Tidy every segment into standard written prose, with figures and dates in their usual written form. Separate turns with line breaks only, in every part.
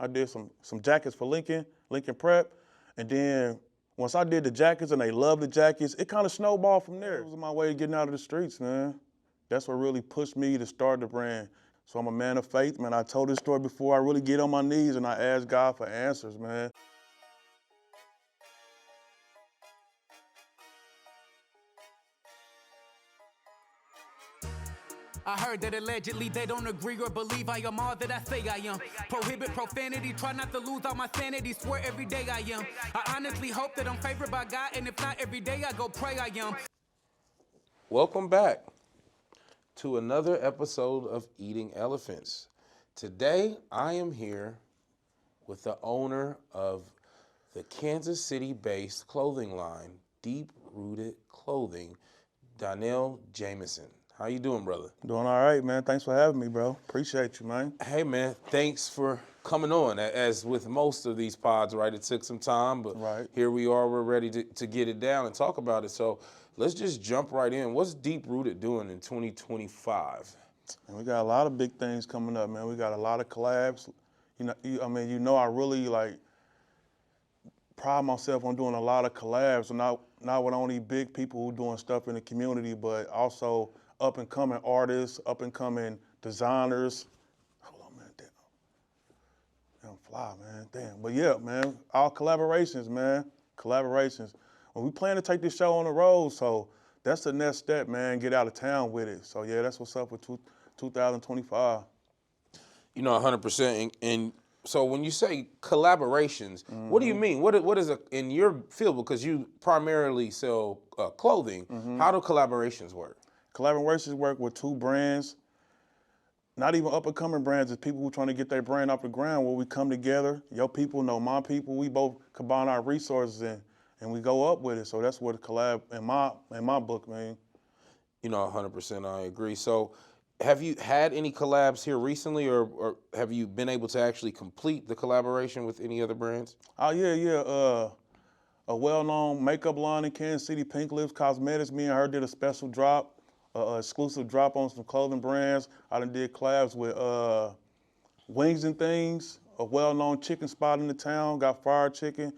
I did some jackets for Lincoln Prep. And then once I did the jackets and they loved the jackets, it kind of snowballed from there. It was my way of getting out of the streets, man. That's what really pushed me to start the brand. So I'm a man of faith, man. I told this story before. I really get on my knees and I ask God for answers, man.
I heard that allegedly they don't agree or believe I am all that I say I am. Prohibit profanity, try not to lose all my sanity, swear every day I am. I honestly hope that I'm favored by God, and if not every day I go pray I am.
Welcome back to another episode of Eating Elephants. Today I am here with the owner of the Kansas City-based clothing line, Deep Rooted Clothing, Donnell Jamison. How you doing, brother?
Doing all right, man. Thanks for having me, bro. Appreciate you, man.
Hey, man, thanks for coming on. As with most of these pods, right, it took some time, but here we are. We're ready to get it down and talk about it. So let's just jump right in. What's Deep Rooted doing in 2025?
And we got a lot of big things coming up, man. We got a lot of collabs. I really pride myself on doing a lot of collabs, and not with only big people who doing stuff in the community, but also up and coming artists, up and coming designers. Hold on, man, damn fly, man, damn. But yeah, man, all collaborations, man, collaborations. Well, we plan to take this show on the road, so that's the next step, man, get out of town with it. So yeah, that's what's up with 2025.
You know, 100%. And so when you say collaborations, what do you mean? What is in your field? Because you primarily sell clothing. How do collaborations work?
Collaborations work with two brands, not even up-and-coming brands, it's people who are trying to get their brand off the ground, where we come together, your people know my people, we both combine our resources and we go up with it. So that's what a collab in my book, man.
You know, 100%, I agree. So have you had any collabs here recently, or have you been able to actually complete the collaboration with any other brands?
Oh, yeah. A well-known makeup line in Kansas City, Pink Lips Cosmetics, me and her did a special drop. Exclusive drop on some clothing brands. I done did collabs with Wings and Things, a well-known chicken spot in the town, got fried chicken.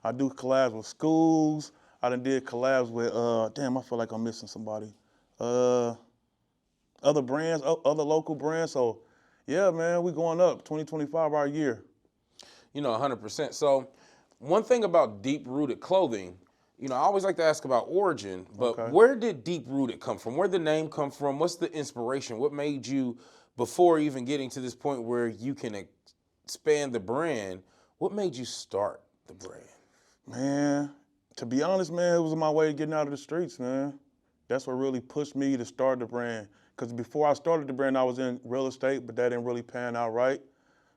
I do collabs with schools. I done did collabs with, damn, I feel like I'm missing somebody. Other brands, other local brands. So yeah, man, we going up, 2025 our year.
You know, 100%. So one thing about Deep Rooted Clothing, you know, I always like to ask about origin, but where did Deep Rooted come from? Where did the name come from? What's the inspiration? What made you, before even getting to this point where you can expand the brand, what made you start the brand?
Man, to be honest, man, it was my way of getting out of the streets, man. That's what really pushed me to start the brand. Because before I started the brand, I was in real estate, but that didn't really pan out right.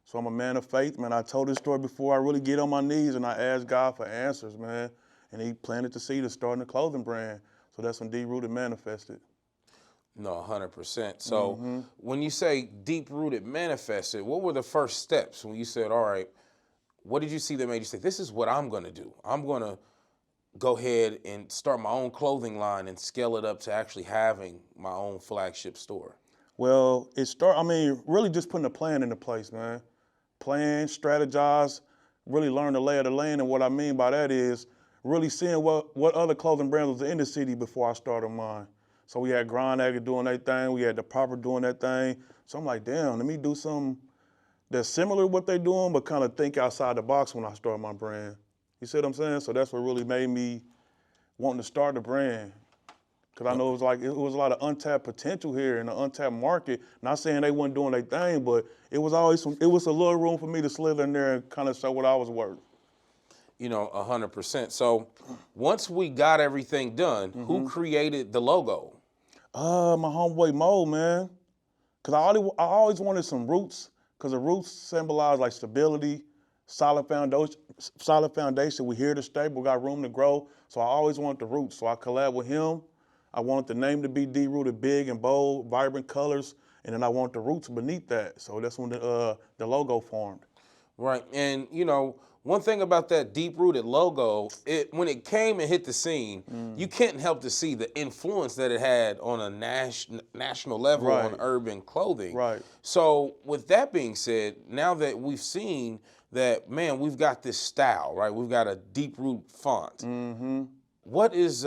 So I'm a man of faith, man. I told this story before. I really get on my knees and I ask God for answers, man. And he planted the seed of starting a clothing brand. So that's when Deep Rooted manifested.
No, 100%. So when you say Deep Rooted manifested, what were the first steps when you said, all right, what did you see that made you say, this is what I'm going to do? I'm going to go ahead and start my own clothing line and scale it up to actually having my own flagship store?
Well, really just putting a plan into place, man. Plan, strategize, really learn the lay of the land. And what I mean by that is really seeing what other clothing brands was in the city before I started mine. So we had Grind Agger doing their thing, we had the Proper doing that thing. So I'm like, damn, let me do something that's similar to what they're doing, but kind of think outside the box when I start my brand. You see what I'm saying? So that's what really made me wanting to start the brand. Because I know it was a lot of untapped potential here in the untapped market. Not saying they wasn't doing their thing, but it was a little room for me to slither in there and kind of show what I was worth.
You know, 100%. So once we got everything done, who created the logo?
My homeboy Mo, man. Because I always wanted some roots, because the roots symbolize like stability, solid foundation. We're here to stay, but we got room to grow. So I always wanted the roots. So I collabed with him. I wanted the name to be Deep Rooted, big and bold, vibrant colors, and then I want the roots beneath that. So that's when the logo formed.
Right. And, one thing about that deep-rooted logo, when it came and hit the scene, you can't help to see the influence that it had on a national level on
Right.
urban clothing.
Right.
So with that being said, now that we've seen that, man, we've got this style, right? We've got a deep-root font. What is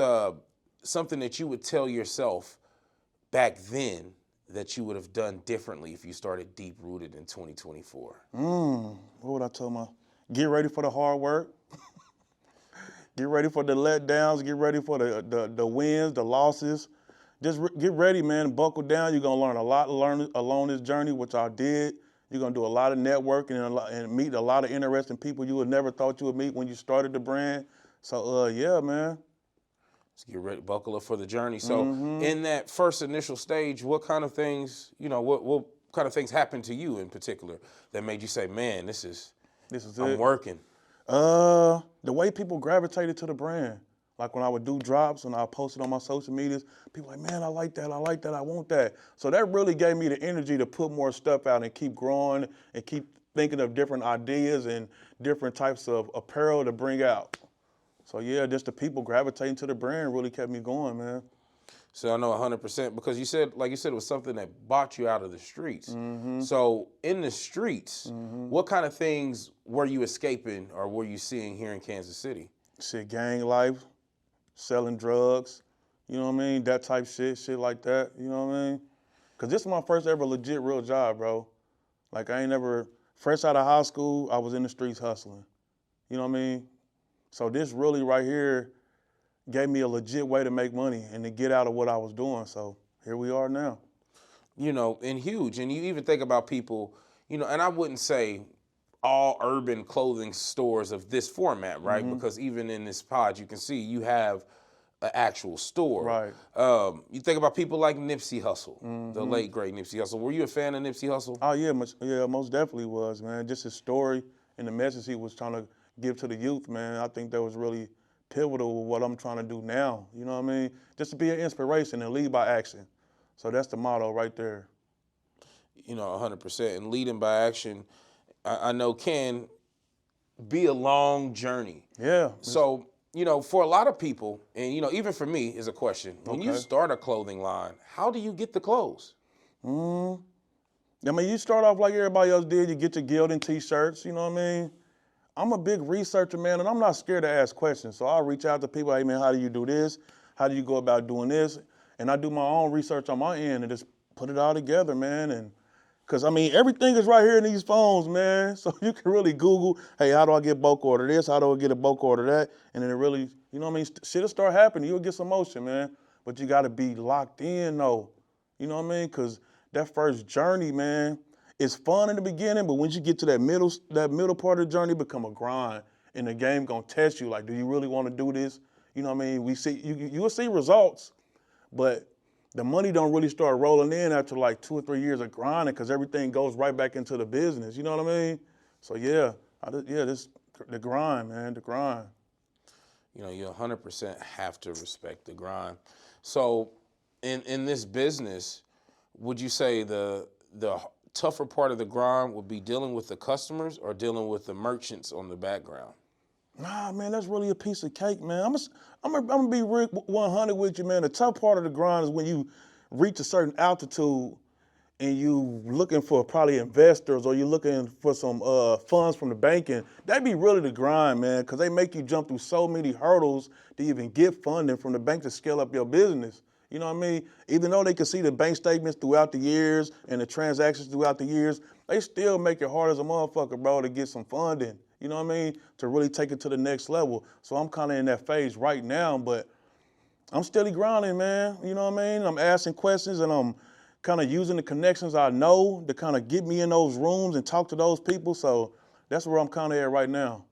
something that you would tell yourself back then that you would have done differently if you started deep-rooted in 2024?
What would I tell my? Get ready for the hard work. Get ready for the letdowns. Get ready for the wins, the losses. Just get ready, man. Buckle down. You're gonna learn a lot along this journey, which I did. You're gonna do a lot of networking and meet a lot of interesting people you would never thought you would meet when you started the brand. So yeah, man.
Let's get ready, buckle up for the journey. So in that first initial stage, what kind of things, what kind of things happened to you in particular that made you say, man, this is I'm
it.
working?
The way people gravitated to the brand. Like when I would do drops and I post it on my social medias, people like, man, I like that, I want that. So that really gave me the energy to put more stuff out and keep growing and keep thinking of different ideas and different types of apparel to bring out. So yeah, just the people gravitating to the brand really kept me going, man.
So I know 100% because you said, like you said, it was something that brought you out of the streets. So in the streets, what kind of things were you escaping or were you seeing here in Kansas City?
Shit, gang life, selling drugs, you know what I mean? That type shit like that, you know what I mean? Cause this is my first ever legit real job, bro. Like I ain't never, fresh out of high school, I was in the streets hustling. You know what I mean? So this really right here gave me a legit way to make money and to get out of what I was doing. So here we are now.
And huge. And you even think about people, and I wouldn't say all urban clothing stores of this format, right? Because even in this pod, you can see you have an actual store.
Right.
You think about people like Nipsey Hussle, the late great Nipsey Hussle. Were you a fan of Nipsey Hussle?
Oh yeah, most definitely was, man. Just his story and the message he was trying to give to the youth, man. I think that was really pivotal with what I'm trying to do now. You know what I mean? Just to be an inspiration and lead by action. So that's the motto right there.
100%. And leading by action, I know can be a long journey.
Yeah.
So, for a lot of people, and, even for me is a question. When you start a clothing line, how do you get the clothes?
I mean, you start off like everybody else did. You get your Gildan T-shirts, you know what I mean? I'm a big researcher, man, and I'm not scared to ask questions. So I'll reach out to people, hey, man, how do you do this? How do you go about doing this? And I do my own research on my end and just put it all together, man. And because, I mean, everything is right here in these phones, man. So you can really Google, hey, how do I get bulk order this? How do I get a bulk order that? And then it really, you know what I mean? Shit'll start happening. You'll get some motion, man. But you got to be locked in, though. You know what I mean? Because that first journey, man, it's fun in the beginning, but once you get to that middle part of the journey, it become a grind. And the game gonna test you, like, do you really want to do this? You know what I mean? We see you will see results, but the money don't really start rolling in after like 2 or 3 years of grinding because everything goes right back into the business. You know what I mean? So yeah, this the grind, man, the grind.
You 100% have to respect the grind. So in this business, would you say the tougher part of the grind would be dealing with the customers or dealing with the merchants on the background?
Nah, man, that's really a piece of cake, man. I'm gonna be real 100 with you, man. The tough part of the grind is when you reach a certain altitude and you looking for probably investors or you're looking for some funds from the banking. That'd be really the grind, man, because they make you jump through so many hurdles to even get funding from the bank to scale up your business. You know what I mean? Even though they can see the bank statements throughout the years and the transactions throughout the years, they still make it hard as a motherfucker, bro, to get some funding. You know what I mean? To really take it to the next level. So I'm kind of in that phase right now, but I'm steady grinding, man. You know what I mean? I'm asking questions and I'm kind of using the connections I know to kind of get me in those rooms and talk to those people. So that's where I'm kind of at right now.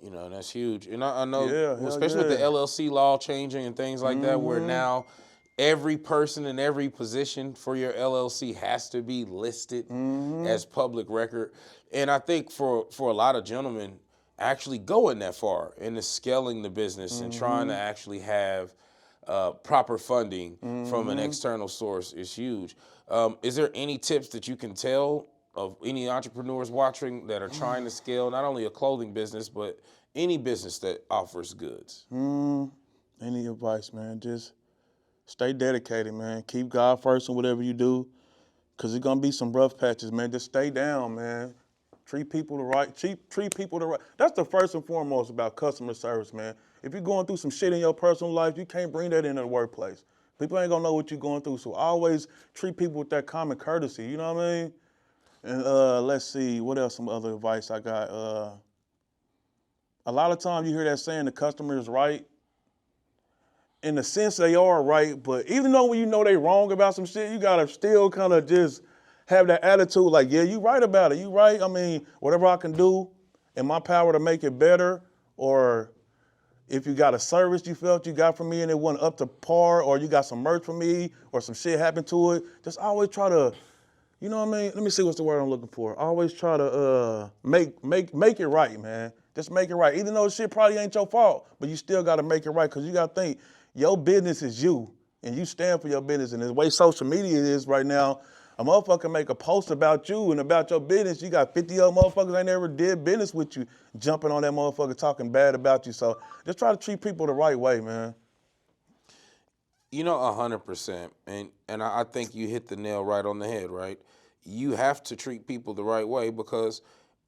That's huge. And I know,
Yeah,
especially with the LLC law changing and things like that, where now every person in every position for your LLC has to be listed as public record. And I think for a lot of gentlemen, actually going that far into scaling the business and trying to actually have proper funding from an external source is huge. Is there any tips that you can tell of any entrepreneurs watching that are trying to scale not only a clothing business, but any business that offers goods?
Any advice, man? Just stay dedicated, man. Keep God first in whatever you do, because there's going to be some rough patches, man. Just stay down, man. Treat people the right. Treat people the right. That's the first and foremost about customer service, man. If you're going through some shit in your personal life, you can't bring that into the workplace. People ain't gonna know what you're going through, so always treat people with that common courtesy. You know what I mean? And let's see, what else? Some other advice I got. A lot of times you hear that saying the customer is right. In the sense they are right, but even though when you know they wrong about some shit, you gotta still kind of just have that attitude like, yeah, you right about it. You right. I mean, whatever I can do in my power to make it better, or if you got a service you felt you got from me and it wasn't up to par, or you got some merch from me or some shit happened to it, just always try to, you know what I mean? Let me see what's the word I'm looking for. Always try to make it right, man. Just make it right. Even though the shit probably ain't your fault, but you still gotta make it right, because you gotta think, your business is you, and you stand for your business. And the way social media is right now, a motherfucker make a post about you and about your business, you got 50 other motherfuckers ain't never did business with you jumping on that motherfucker talking bad about you. So just try to treat people the right way, man.
You know, 100%. And I think you hit the nail right on the head, right? You have to treat people the right way, because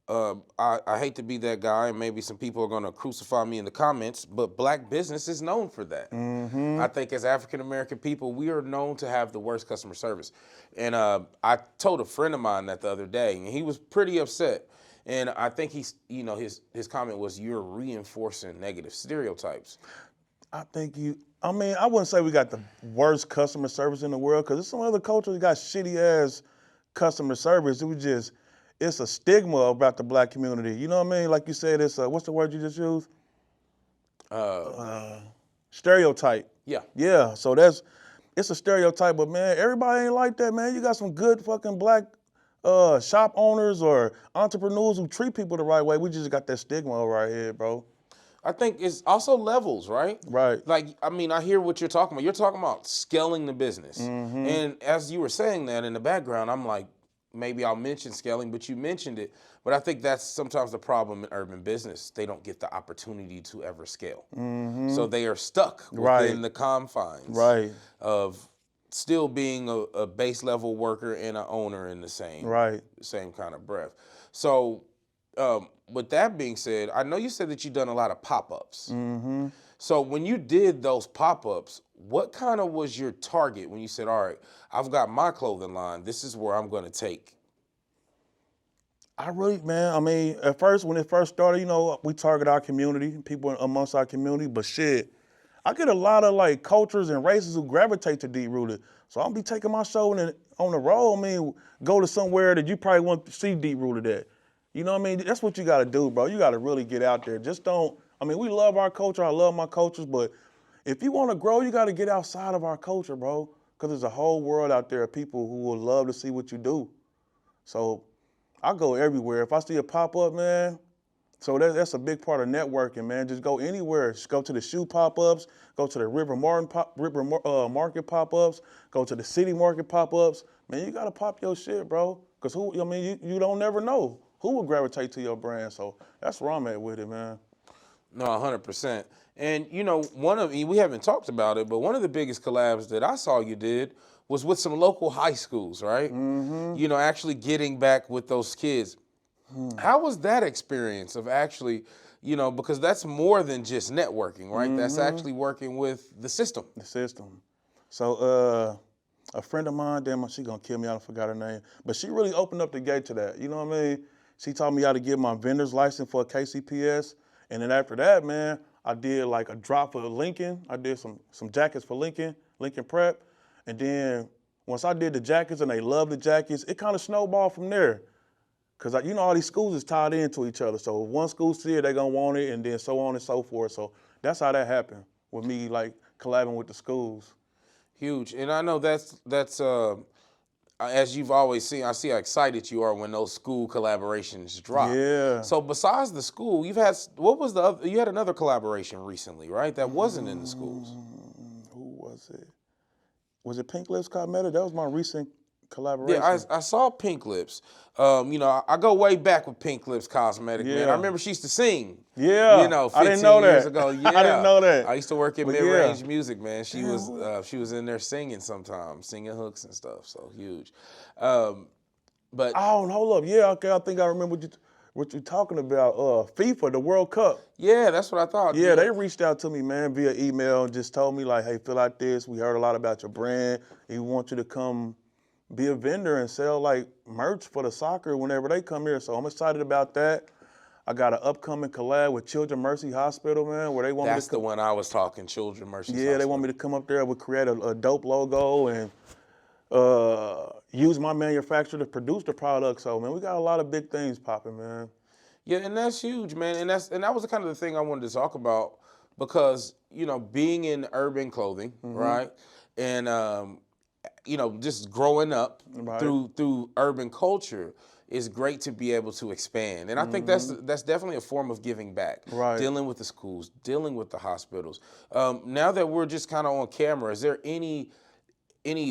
I hate to be that guy, and maybe some people are going to crucify me in the comments, but black business is known for that. I think as African-American people, we are known to have the worst customer service. And I told a friend of mine that the other day, and he was pretty upset. And I think his comment was, you're reinforcing negative stereotypes.
I wouldn't say we got the worst customer service in the world, because there's some other cultures that got shitty ass customer service. It's a stigma about the black community. You know what I mean? Like you said, it's what's the word you just used? Stereotype.
Yeah.
Yeah, so it's a stereotype, but man, everybody ain't like that, man. You got some good fucking black shop owners or entrepreneurs who treat people the right way. We just got that stigma over our head, bro.
I think it's also levels, right?
Right.
Like, I mean, I hear what you're talking about. You're talking about scaling the business. And as you were saying that in the background, I'm like, maybe I'll mention scaling, but you mentioned it. But I think that's sometimes the problem in urban business. They don't get the opportunity to ever scale. So they are stuck within the confines of still being a base level worker and an owner in the same kind of breath. So with that being said, I know you said that you've done a lot of pop-ups. So when you did those pop-ups, what kind of was your target when you said, all right, I've got my clothing line, this is where I'm going to take?
At first, when it first started, you know, we target our community, people amongst our community, but shit, I get a lot of like cultures and races who gravitate to Deep Rooted. So I'll be taking my show and on the road, go to somewhere that you probably want to see Deep Rooted at. You know what I mean? That's what you got to do, bro. You got to really get out there. We love our culture. I love my cultures, but if you want to grow, you got to get outside of our culture, bro, because there's a whole world out there of people who would love to see what you do. So I go everywhere. If I see a pop-up, man, so that's a big part of networking, man. Just go anywhere. Just go to the shoe pop-ups, go to the River Market pop-ups, go to the City Market pop-ups. Man, you got to pop your shit, bro, because you don't never know who will gravitate to your brand. So that's where I'm at with it, man.
No, 100%. And, you know, we haven't talked about it, but one of the biggest collabs that I saw you did was with some local high schools, right? You know, actually getting back with those kids. How was that experience of actually, you know, because that's more than just networking, right? That's actually working with the system.
The system. So a friend of mine, damn, she gonna kill me, I forgot her name, but she really opened up the gate to that, you know what I mean? She taught me how to get my vendor's license for a KCPS, and then after that, man, I did like a drop for Lincoln. I did some jackets for Lincoln Prep, and then once I did the jackets and they loved the jackets, it kind of snowballed from there. Cause you know all these schools is tied into each other. So if one school see it, they gonna want it, and then so on and so forth. So that's how that happened with me, like collabing with the schools.
Huge, and I know that's as you've always seen. I see how excited you are when those school collaborations drop.
Yeah.
So besides the school, you had another collaboration recently, right? That wasn't in the schools.
Who was it? Was it Pink Lips Cosmetics? That was my recent collaboration.
Yeah, I saw Pink Lips. You know, I go way back with Pink Lips Cosmetic, man. I remember she used to sing.
Yeah,
You know,
I
15
didn't know
years
that.
ago. Yeah,
I didn't know that.
I used to work at
But
Mid
yeah.
Range Music, man. She
Damn,
was in there singing sometimes, singing hooks and stuff. So huge. But
oh, hold up. Yeah, okay. I think I remember what you talking about. FIFA, the World Cup.
yeah, that's what I thought.
Yeah, they reached out to me, man, via email and just told me, like, hey, fill out this. We heard a lot about your brand. We want you to come be a vendor and sell, like, merch for the soccer whenever they come here. So I'm excited about that. I got an upcoming collab with Children Mercy Hospital, man, where they want
That's
me to
the one I was talking, Children Mercy.
Yeah, they want me to come up there. We'll create a dope logo and use my manufacturer to produce the product. So, man, we got a lot of big things popping, man.
Yeah, and that's huge, man. And that was the kind of the thing I wanted to talk about because, you know, being in urban clothing, right? And you know, just growing up through urban culture is great to be able to expand. And I think that's definitely a form of giving back.
Right.
Dealing with the schools, dealing with the hospitals. Now that we're just kind of on camera, is there any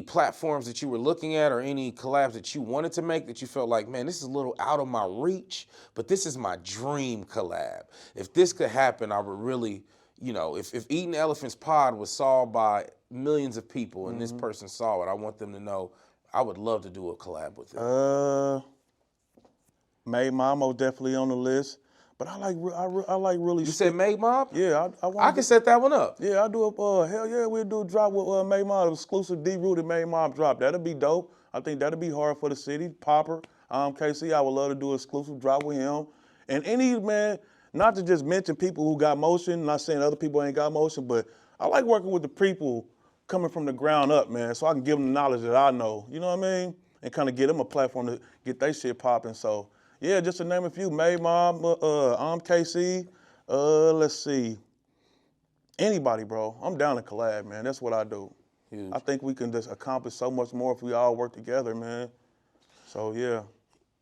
platforms that you were looking at or any collabs that you wanted to make that you felt like, man, this is a little out of my reach, but this is my dream collab? If this could happen, I would really, you know, if Eating Elephants Pod was saw by millions of people and this person saw it, I want them to know I would love to do a collab with them.
Made Mama definitely on the list. But I like really.
You said Made Mob?
Yeah,
I can set that one up.
Yeah, I do a hell yeah, we'll do a drop with Made Mob, exclusive deep-rooted Made Mob drop. That'll be dope. I think that'll be hard for the city. Popper, KC, I would love to do an exclusive drop with him. And any man, not to just mention people who got motion, not saying other people ain't got motion, but I like working with the people coming from the ground up, man, so I can give them the knowledge that I know, you know what I mean? And kind of get them a platform to get their shit popping. So, yeah, just to name a few, Made Mob, KC, let's see. Anybody, bro. I'm down to collab, man. That's what I do.
Huge.
I think we can just accomplish so much more if we all work together, man. So, yeah.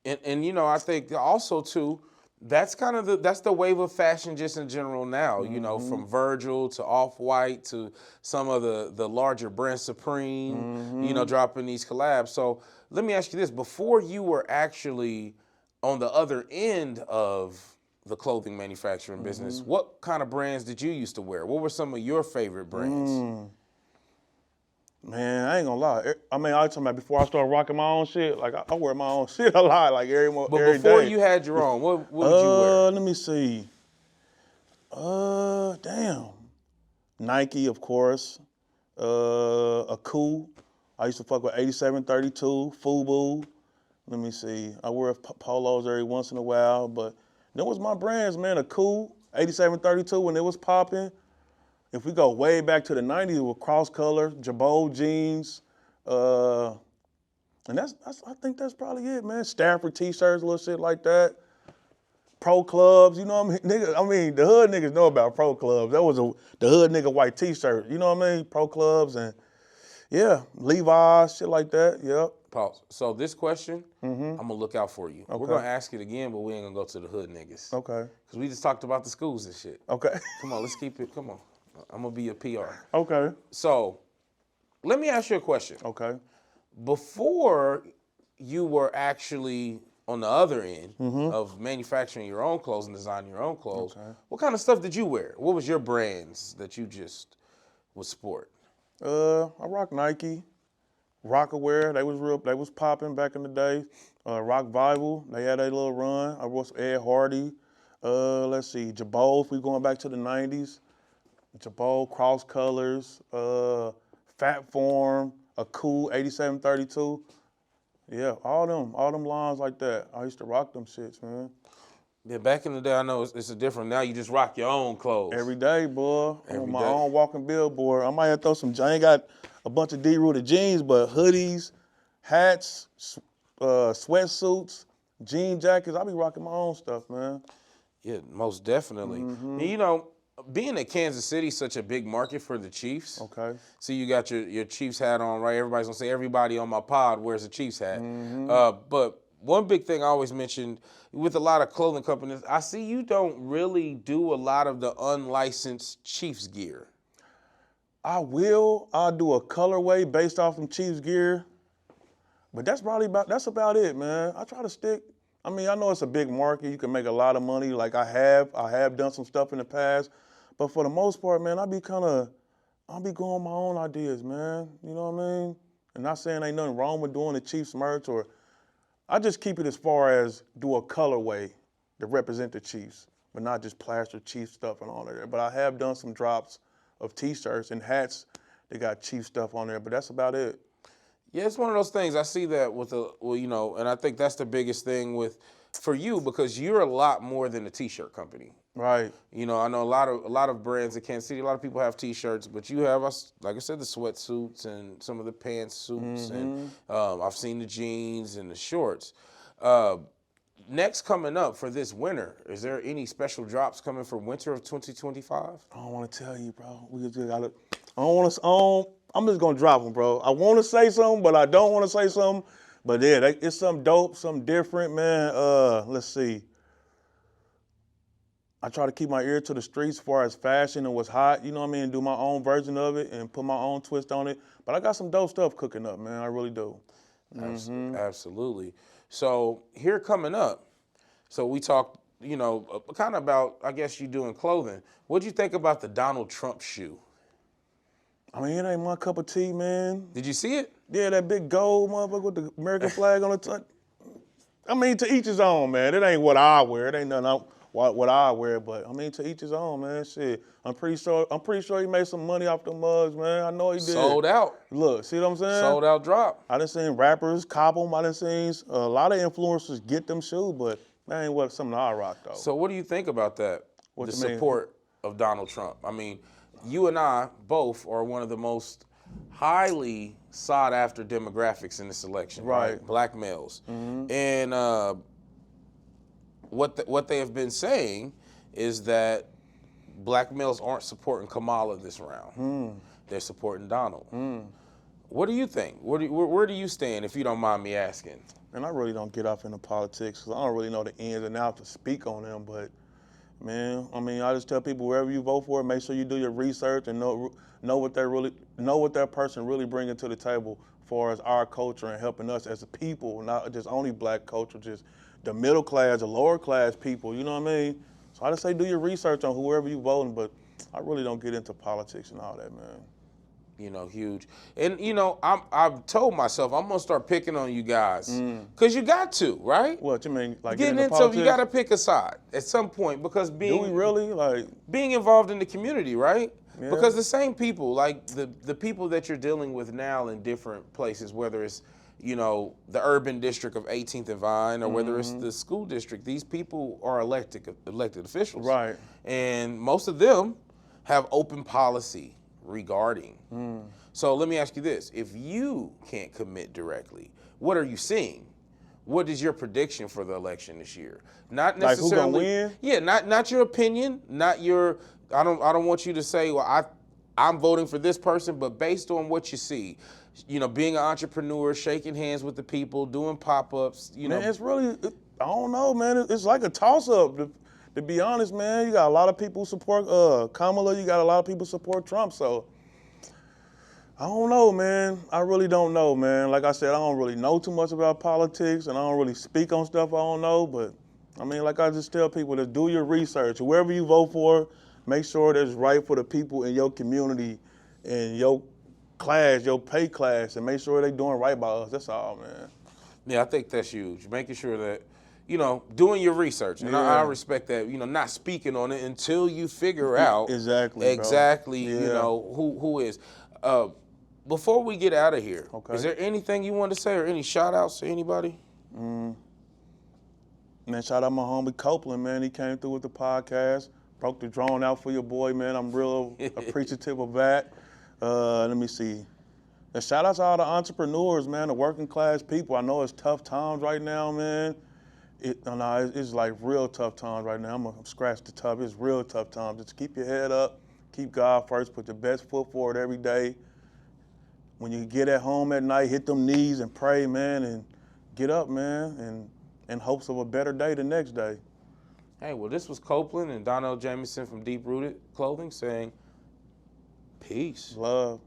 And you know, I think also too, that's kind of that's the wave of fashion just in general now. You know, from Virgil to Off-White to some of the larger brands, Supreme. You know, dropping these collabs. So let me ask you this: before you were actually on the other end of the clothing manufacturing business, what kind of brands did you used to wear? What were some of your favorite brands?
Man, I ain't gonna lie. I mean, I was talking about before I started rocking my own shit, like I wear my own shit a lot, like every day.
But before you had your own, what would you wear?
Let me see. Damn. Nike, of course. A Cool. I used to fuck with 8732, FUBU. Let me see. I wear polos every once in a while, but that was my brands, man. A Cool, 8732 when it was popping. If we go way back to the 90s, it was Cross Color, Jabot jeans, and that's I think that's probably it, man. Stafford t-shirts, little shit like that. Pro Clubs, you know what I mean? Niggas, I mean, the hood niggas know about Pro Clubs. That was the hood nigga white t-shirt, you know what I mean? Pro Clubs and, yeah, Levi's, shit like that, yep.
Pause. So this question, I'm gonna look out for you.
Okay.
We're gonna ask it again, but we ain't gonna go to the hood niggas.
Okay.
Because we just talked about the schools and shit.
Okay.
Come on, let's keep it, come on. I'm gonna be your PR.
Okay.
So, let me ask you a question.
Okay.
Before you were actually on the other end of manufacturing your own clothes and designing your own clothes, what kind of stuff did you wear? What was your brands that you just would sport?
I rock Nike, Rockaware, they was popping back in the day. Rock Bible, they had a little run. I was Ed Hardy. Let's see, Jabot, if we going back to the 90s. Jabot, Cross Colors, Fat Form, A Cool, 8732. Yeah, all them lines like that. I used to rock them shits, man.
Yeah, back in the day, I know it's a different. Now you just rock your own clothes.
Every day, boy. I'm on my
day.
own walking billboard. I might have to throw some, I ain't got a bunch of D-rooted jeans, but hoodies, hats, sweatsuits, jean jackets. I be rocking my own stuff, man.
Yeah, most definitely. And you know, being that Kansas City is such a big market for the Chiefs.
Okay.
So you got your Chiefs hat on, right? Everybody's gonna say everybody on my pod wears a Chiefs hat. But one big thing I always mentioned with a lot of clothing companies, I see you don't really do a lot of the unlicensed Chiefs gear.
I'll do a colorway based off from Chiefs gear, But that's about it, man. I try to stick. I mean, I know it's a big market. You can make a lot of money. Like I have done some stuff in the past, but for the most part, man, I'll be going my own ideas, man. You know what I mean? And not saying ain't nothing wrong with doing the Chiefs merch, or I just keep it as far as do a colorway to represent the Chiefs, but not just plaster Chiefs stuff and all of that. But I have done some drops of T-shirts and hats that got Chief stuff on there, but that's about it.
Yeah, it's one of those things. I see that with and I think that's the biggest thing for you, because you're a lot more than a T-shirt company.
Right.
You know, I know a lot of brands in Kansas City. A lot of people have T-shirts, but you have, like I said, the sweatsuits and some of the pantsuits, and I've seen the jeans and the shorts. Next coming up for this winter, is there any special drops coming for winter of 2025?
I don't want to tell you, bro. We just gotta. I don't want to. I'm just gonna drop them, bro. I want to say something, but I don't want to say something. But yeah, it's something dope, something different, man. Let's see. I try to keep my ear to the streets as far as fashion and what's hot, you know what I mean, do my own version of it and put my own twist on it. But I got some dope stuff cooking up, man. I really do.
Absolutely. So here coming up, so we talked, kind of about, I guess, you doing clothing. What'd you think about the Donald Trump shoe?
I mean, it ain't my cup of tea, man.
Did you see it?
Yeah, that big gold motherfucker with the American flag on the I mean, to each his own, man. It ain't what I wear. It ain't nothing what I wear, but I mean, to each his own, man. Shit, I'm pretty sure he made some money off the mugs, man. I know he did.
Sold out.
Look, see what I'm saying?
Sold out drop.
I done seen rappers cop them. I done seen a lot of influencers get them shoes, but that ain't something I rock though.
So what do you think about that?
What
the
you mean?
Support of Donald Trump. I mean, you and I both are one of the most highly sought after demographics in this election, right? Black males. And what they have been saying is that black males aren't supporting Kamala this round. They're supporting Donald. What do you think? Where do you stand, if you don't mind me asking?
And I really don't get off into politics because I don't really know the ins and outs to speak on them. But man, I mean, I just tell people wherever you vote for, make sure you do your research and know what that person really bringing to the table, as far as our culture and helping us as a people, not just only black culture, just the middle class, the lower class people. You know what I mean? So I just say do your research on whoever you voting, but I really don't get into politics and all that, man.
Huge. And, I've told myself I'm going to start picking on you guys. Because you got to, right?
What, you mean, like
getting into
politics?
You got to pick a side at some point, because
Do we really?
Being involved in the community, right?
Yeah.
Because the same people, like the people that you're dealing with now in different places, whether it's, the urban district of 18th and Vine, or whether it's the school district, these people are elected officials.
Right.
And most of them have open policy regarding. So let me ask you this. If you can't commit directly, what are you seeing? What is your prediction for the election this year? Not necessarily.
Like who gonna win?
Yeah, not your opinion, not your, I don't want you to say, well, I'm voting for this person, but based on what you see, being an entrepreneur, shaking hands with the people, doing pop-ups,
Man, it's really, I don't know, man. It's like a toss-up. To be honest, man, you got a lot of people support Kamala. You got a lot of people support Trump. So I don't know, man. I really don't know, man. Like I said, I don't really know too much about politics, and I don't really speak on stuff I don't know. But I mean, like I just tell people to do your research. Whoever you vote for, make sure that it's right for the people in your community and your class, your pay class, and make sure they're doing right by us. That's all, man.
Yeah, I think that's huge. Making sure that, doing your research. And I respect that, not speaking on it until you figure out
exactly,
who is. Before we get out of here, is there anything you want to say or any shout outs to anybody?
Man, shout out my homie Copeland, man. He came through with the podcast, broke the drone out for your boy, man. I'm real appreciative of that. Let me see. And shout out to all the entrepreneurs, man, the working class people. I know it's tough times right now, man. It's like real tough times right now. I'm scratch the tough. It's real tough times. Just keep your head up, keep God first, put your best foot forward every day. When you get at home at night, hit them knees and pray, man, and get up, man, and in hopes of a better day the next day.
Hey, well, this was Copeland and Donnell Jamison from Deep Rooted Clothing saying peace.
Love.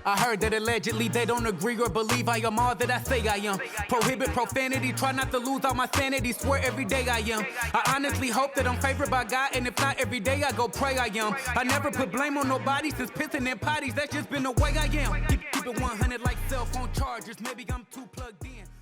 I heard that allegedly they don't agree or believe I am all that I say I am. Prohibit profanity, try not to lose all my sanity, swear every day I am. I honestly hope that I'm favored by God, and if not every day I go pray I am. I never put blame on nobody since pissing in potties, that's just been the way I am. Keep it 100 like cell phone chargers, maybe I'm too plugged in.